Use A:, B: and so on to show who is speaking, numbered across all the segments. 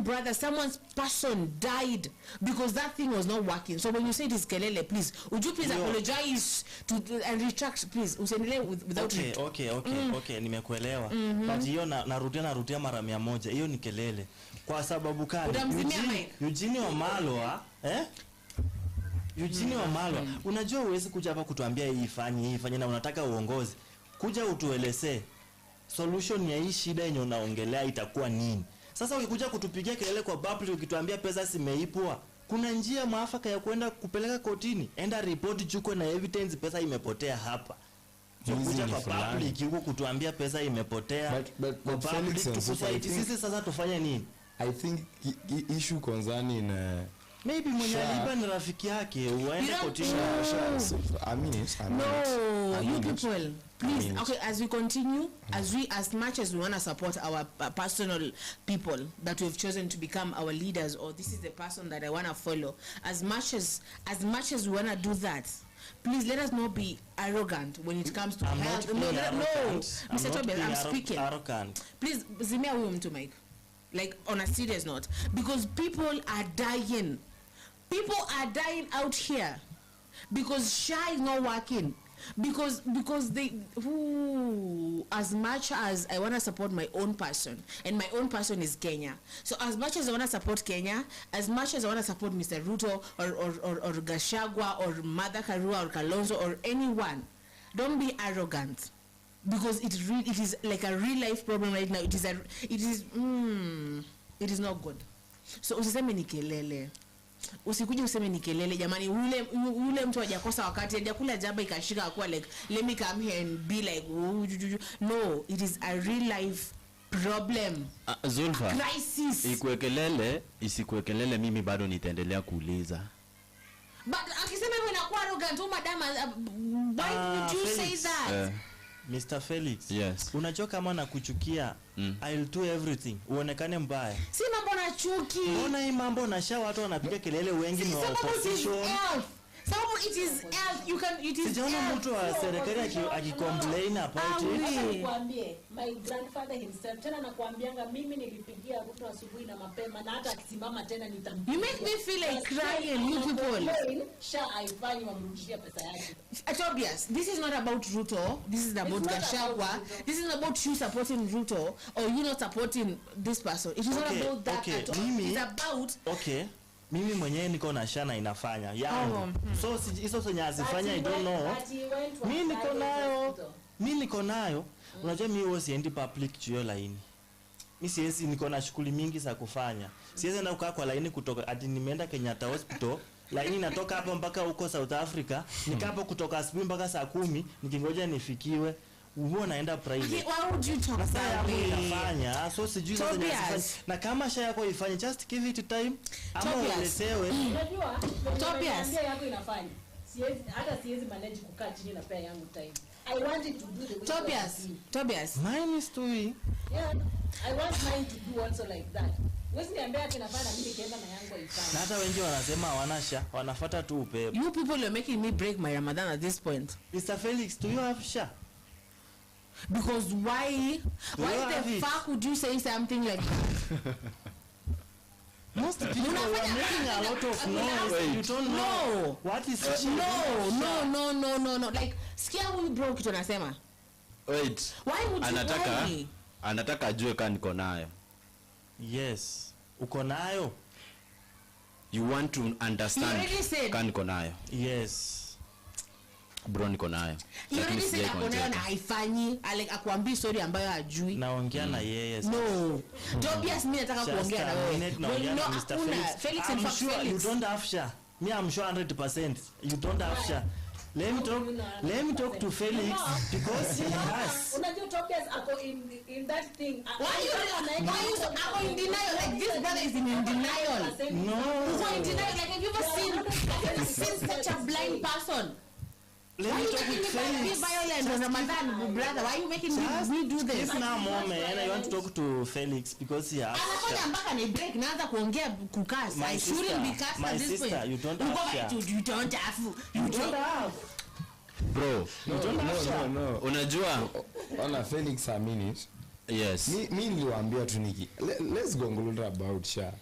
A: own brother, someone's person died because that thing was not working. So when you say it is kelele, please, would you please apologize and retract, please? Without
B: okay, nimekuelewa. But hiyo narudia mara 100. Hiyo ni kelele. Kwa sababu kani? Eugene Wamalwa, Eugene Wamalwa, unajua uwezi kuja hapa kutuambia hii ifanye na unataka uongozi. Kuja utuelezee solution ya hii shida yenye unaongelea itakuwa nini. Sasa ukikuja kutupigia kelele kwa public ukituambia pesa zimeipwa, kuna njia mwafaka ya kwenda kupeleka kotini. Enda report juko na evidence pesa imepotea hapa. Kuja kwa public huko kutuambia pesa imepotea.
C: But Felix,
B: sisi sasa tufanye nini?
C: I think issue concerning
B: maybe mwenye alipa ni rafiki yake uende kotini.
A: You people, please. Okay, as we continue, as much as we want to support our personal people that we've chosen to become our leaders, or this is the person that I want to follow, as much as we want to do that, please let us not be arrogant when it comes to health. No, Mr. Tobias, I'm speaking.
B: Arrogant.
A: Please, zimia huyo mtu mic. Like on a serious note, because people are dying. People are dying out here because SHA is not working. Because they as much as I want to support my own person, and my own person is Kenya. So as much as I want to support Kenya, as much as I want to support Mr. Ruto or Gachagua or Martha Karua or Kalonzo or anyone, don't be arrogant. Because it is like a real life problem right now. It is not good. So usiseme ni kelele. Usikuje useme ni kelele jamani. Ule mtu hajakosa wakati hajakula jaba ikashika kwa like let me come here and be like no, it is a real life problem.
D: Zulfa,
A: a crisis.
D: Ikuekelele isikuekelele mimi bado nitaendelea kuuliza.
A: But akisema hivyo inakuwa arrogant madam. Why would you say that?
B: Mr. Felix,
D: yes.
B: Unajua kama nakuchukia, I'll do everything. Uonekane mbaya.
A: Si mambo na chuki.
B: Mbona hii mambo na SHA watu wanapiga kelele wengi ni opposition.
A: Sababu it is health. It is.
B: Sijaona mtu wa serikali akicomplain about it.
E: Nikwambie, my grandfather himself tena nakwambianga mimi nilipigia Ruto asubuhi na mapema na hata akisimama tena nitampigia.
A: You make me feel like crying, you people.
E: SHA haifanyi wamrudishia pesa yake.
A: Tobias, this is not about Ruto. This is about Gachagua. This is not about you supporting Ruto or you not supporting this person. It is not about that at all. It's about
B: mimi mwenyewe niko na SHA na inafanya yangu. So hizo zenye azifanya I don't know. Mimi niko nayo. Unajua mimi huwa siendi public juu laini. Mimi siwezi, niko na shughuli mingi za kufanya. Siwezi na kukaa kwa laini kutoka ati nimeenda Kenyatta Hospital. Laini natoka hapa mpaka huko South Africa. Nikaa hapo kutoka asubuhi mpaka saa 10 nikingoja nifikiwe. Uwe naenda private.
A: Why would you talk about
B: inafanya? So sijui sasa nyasifanya. Na kama SHA yako ifanye, just give it time. Ama uelezewe.
E: Unajua?
A: Tobias
E: yako inafanya. Siwezi manage kukaa chini na pea yangu time. I want it to do the way.
A: Tobias.
B: Mine is doing.
E: Yeah. I want mine to do also like that. Wewe niambia kinafanya mimi kienda na yangu ifanye.
B: Na hata wengi wanasema hawana SHA, wanafuata tu upepo.
A: You people are making me break my Ramadan at this point.
B: Mr. Felix, do you have SHA?
A: Because why the fuck would you say something like that?
B: Most people are making a lot of noise. You don't know what is
A: no. Like sikia huyu bro kitu anasema.
D: Wait.
A: Why would you
D: anataka ajue kama niko nayo.
B: Yes. Uko nayo?
D: You want to understand kama niko nayo.
B: Yes.
D: Bro niko nayo.
A: Lakini sasa akona na haifanyi, akwambia story ambayo hajui.
B: Naongea na yeye sasa.
A: No. Tobias mimi nataka kuongea na wewe.
B: No, Mr. Felix, I'm sure you don't have SHA. Me I'm sure 100% you don't have SHA. Let me talk to Felix because he has.
E: Unajua Tobias ako in that thing.
A: Why you ako in denial? Like this brother is in denial.
B: No.
A: Why in denial? Like have you ever seen such a blind person?
B: Let me talk with Felix.
A: Ramadan, brother, why are you making me do this?
B: If now mom and I want to talk to Felix because he has
A: anafanya mpaka ni break naanza kuongea kukasa. I shouldn't be cast at this point.
B: My sister, you don't have.
A: You don't have.
B: Bro,
D: no. Unajua
C: ona Felix a minute.
D: Yes.
C: mi niliwaambia tu let's go ngulura about SHA.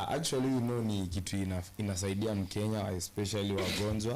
C: Actually ni kitu inasaidia Mkenya especially wagonjwa